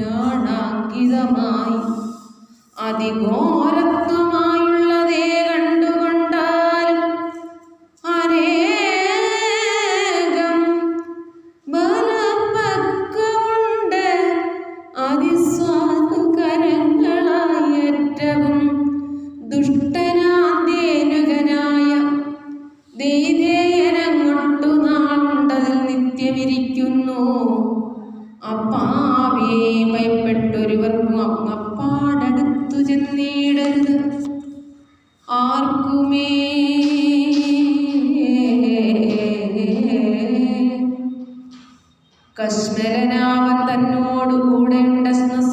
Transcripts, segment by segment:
കല്യാണാങ്കിതമായി അതിഘോരത്വമായുള്ളതേ കണ്ടുകൊണ്ടാലും അനേകം ബലപക്വമുണ്ട് അതിസ്വാദുകരങ്ങളായ ഏറ്റവും ദുഷ്ടനാന്തേനുകനായ ദൈതേയനങ്ങൊട്ടു നാളുണ്ടതിൽ നിത്യമിരിക്കുന്നു. അപ്പാവിയെ ഭയപ്പെട്ടൊരുവർക്കും അപ്പാടടുത്തു ചെന്നിടരുത്. ആർക്കുമേ കശ്മലനാവൻ തന്നോടുകൂടെയുണ്ട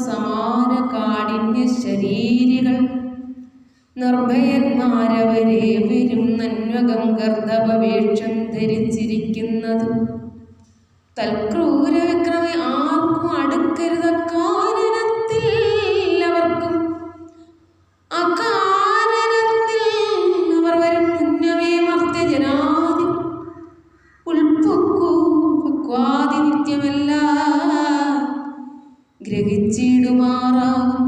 സമാന കാഠിന്യ ശരീരികൾ നിർഭയന്മാരവരെ വരും നന്വകം ഗർദഭവേഷം ധരിച്ചിരിക്കുന്നത്. തൽക്രൂര വിക്രമ ആർക്കും അടുക്കരുത്. കാനനത്തിൽ അവർക്കും അകാനനത്തിൽ അവർ വരും മുന്നമേ മർത്യജനാദി ഉൾപ്പൊക്കുവാദി നിത്യമല്ല ഗ്രഹിച്ചിടുമാറാകും.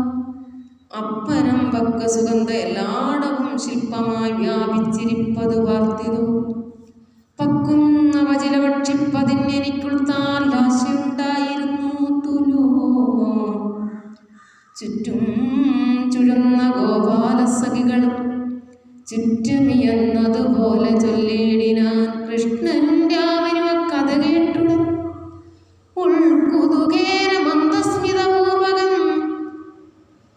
അപ്പനം പക്ക സുഗന്ധ എല്ലാടവും ശില്പമായി വ്യാപിച്ചിരിപ്പതു വാർത്തിതു. പക്കുന്ന വചില ഭക്ഷിപ്പതിനെനിക്കുൾത്താൽ ആശയുണ്ടായിരുന്നു. തുലോ ചുറ്റും ചുഴന്ന ഗോപാലസഖികളും ചുറ്റുമിയെന്നതുപോലെ ചൊല്ലിയിടിനാൻ. കൃഷ്ണൻ രാമനും കഥ കേട്ടുടൻ ഉൾകുതുകേന മന്ദസ്മിതപൂർവകം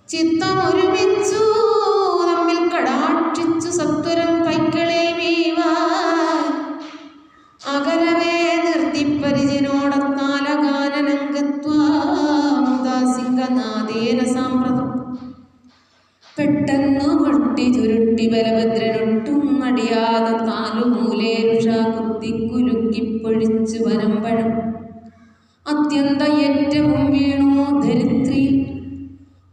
ചിത്തമൊരുമിച്ചു തമ്മിൽ കടാക്ഷിച്ചു സത്വരം പൈക്കളെ മേവാൻ അകലവേ നിർത്തി പരിചനോടത്താലഗാനനംഗത്വാസിംഗനാദേന സാമ്പ്രതം. പെട്ടെന്നു മുട്ടി ചുരുട്ടി ബലഭദ്രനൊട്ടും അടിയാതെ താലുമൂലേ രുഷ കുത്തിക്കുലുക്കിപ്പൊഴിച്ചു വനമ്പഴം അത്യന്ത ഏറ്റവും വീണു ധരിത്രി.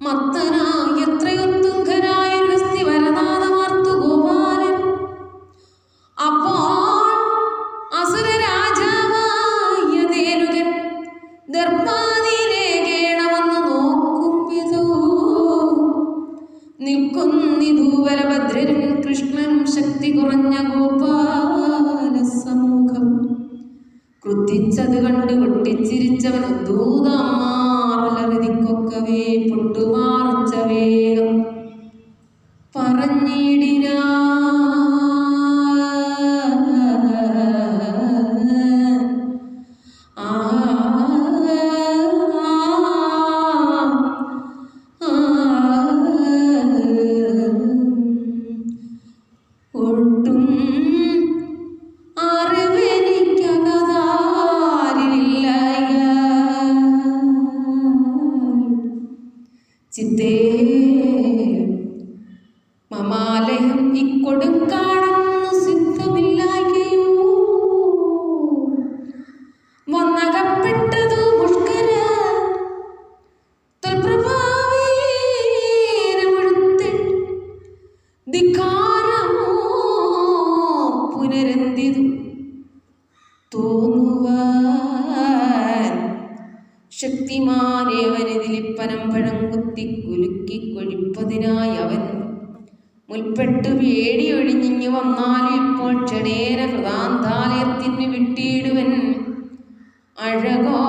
മത്തനായി എത്രയൊത്തുങ്കനായൊരു ഹസ്തി വരദാനമാർത്തു ഗോപാലൻ. അപ്പോൾ അസുരരാജാവായ ദേനുകൻ ദർപ്പാതിരേകേണമെന്ന് നോക്കും വിധോ നിൽക്കുന്നിതു ബലഭദ്രനും കൃഷ്ണനും ശക്തി കുറഞ്ഞ ഗോപാല സമൂഹം. ക്രുദ്ധിച്ചത് കണ്ട് പൊട്ടിച്ചിരിച്ചവൻ ദൂതമാറലറിതിക്കൊക്കവേ പൊട്ടുമാർച്ച വേഗം പറഞ്ഞിടിനാ. ഒട്ടും ചിത്തേ മമാലയം ഇക്കൊടുക്കാണെന്നു സിദ്ധമില്ലായ്കയോ വന്നകപ്പെട്ടതു മുഷ്കര തൽപ്രഭാവേരമുഴുത്തിൽ ധിക്കാരമോ പുനരന്തിതു തോന്നുവാൻ. ശക്തിമാനേവനിതിലിപ്പനം പഴം കുത്തി കുലുക്കി കൊഴിപ്പതിനായി അവൻ മുൽപ്പെട്ട് പേടിയൊഴിഞ്ഞിങ്ങു വന്നാലും ഇപ്പോൾ ക്ഷണേന ഹൃദാന്താലയത്തിന് വിട്ടിടുവൻ. അഴകോ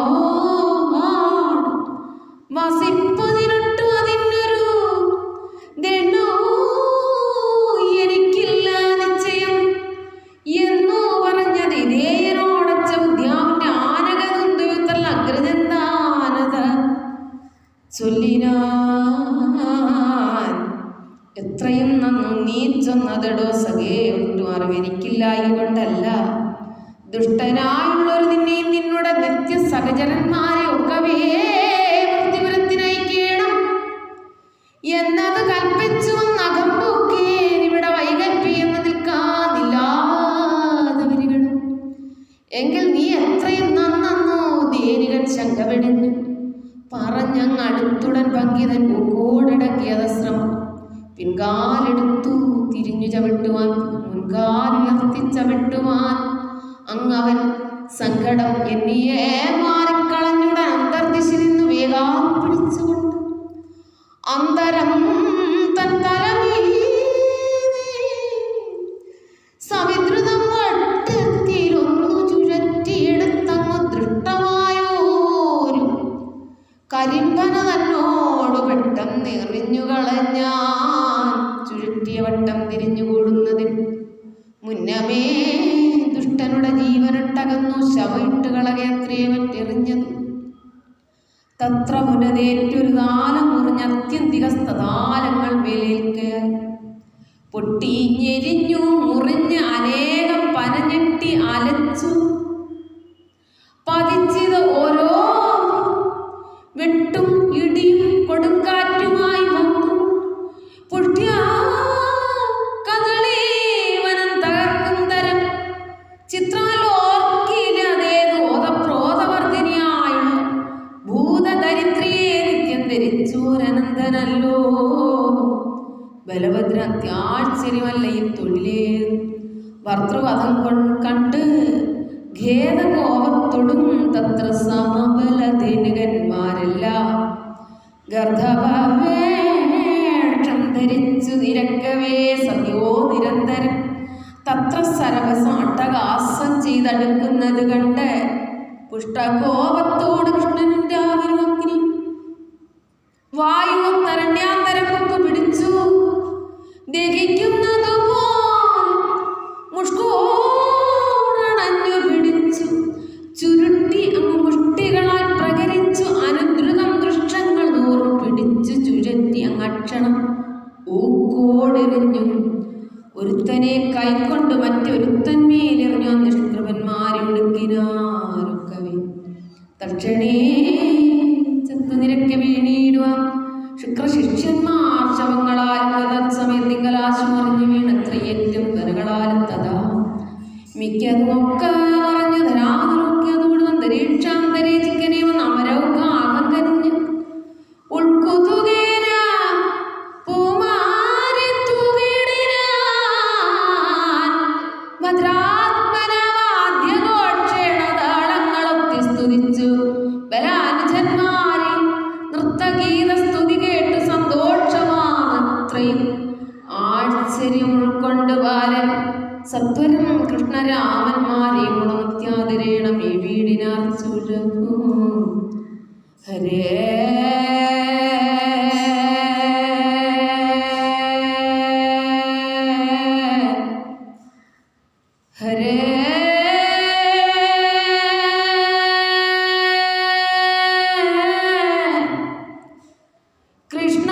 വസിപ്പതിനൊട്ടു അതിനൊരു ദണ്ണോ എനിക്കില്ല നിശ്ചയം എന്നോ പറഞ്ഞത് ഇതേയനോടച്ച ഉദ്യാവിന്റെ ആനകതുണ്ടുവിത്തൽ അഗ്രജന്താനത ചൊല്ലിനാൻ. എത്രയും നന്നു നീ ചൊന്നതടോ സഖേ, ഒട്ടും അറിവെനിക്കില്ലായകൊണ്ടല്ല. ദുഷ്ടനായുള്ളൊരു നിന്നെയും നിന്നുടെ നിത്യ സഹചരന്മാരെ ഒക്കവേ വൃത്തിപുരത്തിനയക്കണം എന്നത് കൽപ്പിച്ചു നഖമ്പൊക്കെ ഇവിടെ വൈകൽപ്പി എന്ന് നിൽക്കാനില്ലാതെ വരികണം. എങ്കിൽ നീ എത്രയും നന്നു ദേനികൻ ശങ്ക വെടിഞ്ഞു പറഞ്ഞങ്ങ് അടുത്തുടൻ പങ്കിതൻ പൂക്കോടടക്കിയതശ്രമം. പിൻകാലെടുത്തു തിരിഞ്ഞു ചവിട്ടുവാൻ മുൻകാലുയർത്തി ചവിട്ടുവാൻ അങ്ങവൻ സങ്കടം എന്നിയെ മാറിക്കളഞ്ഞുടൻ അന്തർദിശി നിന്നു വേഗം പിടിച്ചു പ്രാർത്ഥിച്ചുകൊണ്ട് അന്തരം തൻ തലമീതെ സവിദ്രുതം വട്ടത്തിലൊന്നു ചുഴറ്റിയെടുത്തങ്ങ് ദൃഷ്ടമായോരു കരിമ്പന തന്നോട് പെട്ടെന്ന് എറിഞ്ഞു കളഞ്ഞാൻ. ചുഴറ്റിയ വട്ടം തിരിഞ്ഞുകൂടുന്നതിന് മുന്നമേ ദുഷ്ടനുടെ ജീവനിട്ടകന്നു ശവയിട്ട് കളകയത്രേ മറ്റെറിഞ്ഞത്. തത്ര പുനരേറ്റൊരു താലം മുറിഞ്ഞ അത്യന്തികസ്തതാലങ്ങൾ മേലേൽക്കയാൽ പൊട്ടി ഞെരിഞ്ഞു മുറിഞ്ഞ് അനേകം പനഞ്ഞെട്ടി അലച്ചു. പതിച്ചത് ഓരോ വെട്ടും ഇടിയും കൊടുങ്കാറ്റുമായി വന്നു. പൊട്ടിയ കദളീവനം തകർക്കും തരം ചിത്രാലോർക്കിയിലെ അതേത് ഓതപ്രോതവർദ്ധിനിയായുള്ള ഭൂതദരിദ്രിയെ നിത്യം ധരിച്ചോരനന്ദനല്ലോ. ബലഭദ്ര അത്യാശ്ചര്യമല്ല ഈ തൊഴിലേ. ഭർത്തൃവധം കണ്ട് ഖേദകോപത്തൊടും തത്ര സമബലധനികന്മാരെല്ലാം ഗർദ്ധവേഷം ധരിച്ചു നിരക്കവേ സദ്യോ നിരന്തരം തത്ര സരഭസാട്ടകാസം ചെയ്തടുക്കുന്നത് കണ്ട് പുഷ്ടകോപത്തോട് കൃഷ്ണന്റെ ആവിർവക്കിനി വായുവും തരണ്യാന്തരമൊക്കെ പിടിച്ചു ദഹിക്കുന്നതുപോലെ മുഷ്കോണഞ്ഞു പിടിച്ചു ചുരുട്ടി അങ്ങ് മുഷ്ടികളാൽ പ്രകരിച്ചു. അനുദ്രുതം ദൃഷ്ടങ്ങൾ തോറും പിടിച്ചു ചുഴറ്റി അങ്ങക്ഷണം ഊക്കോടെറിഞ്ഞു. ഒരുത്തനെ കൈക്കൊണ്ട് മറ്റൊരുത്തന്മേലെറിഞ്ഞു. നിഷ്കൃപന്മാരെ ഒടുക്കിനാരൊക്കവേ തക്ഷണേ ചത്തു നിരക്കെ വീണിടുവാൻ. ശുക്രശിഷ്യന്മാർ ശവങ്ങളാലും തത്സമയം തിങ്കലാശം മറിഞ്ഞു വീണത്രയേറ്റം ധനകളാലും തഥാ മിക്കതുമൊക്കെ മറിഞ്ഞു ധരാതിലൊക്കെ അതോട് അന്തരീക്ഷാന്തരീചിക്കനെ വന്ന് അമരവുക ആകം കരിഞ്ഞ് ഉൾക്കുതുകേന പൂമാരി തൂകിടിനാൻ ഭദ്രാത്മനവാദ്യഘോഷേണ താളങ്ങളൊത്തി സ്തുതിച്ചു. ബലാനുജന്മാരെ നൃത്തഗീത സ്തുതി കേട്ട് സന്തോഷമാത്രയും ആശ്ചര്യം ഉൾക്കൊണ്ട് ബാലൻ സത്വരം കൃഷ്ണരാമന്മാരെ ഗുണമത്യാതിരേണം ഈ വീടിനാർ ചുഴകൂ. ഹരേ ഹരേ കൃഷ്ണ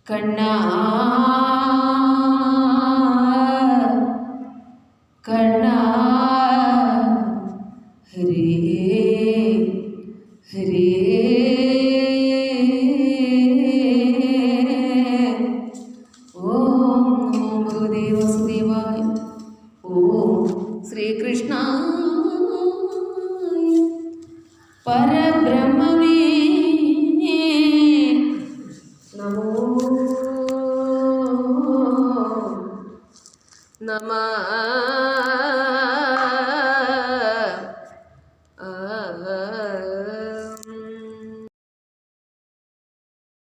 കണ്ണ കണ്ണ ഹരേ ഹരേ ഓം നമോ ഭഗവതേ വാസുദേവായ. ഓം ശ്രീകൃഷ്ണായ പരബ്രഹ്മമേ നമോ നമഃ.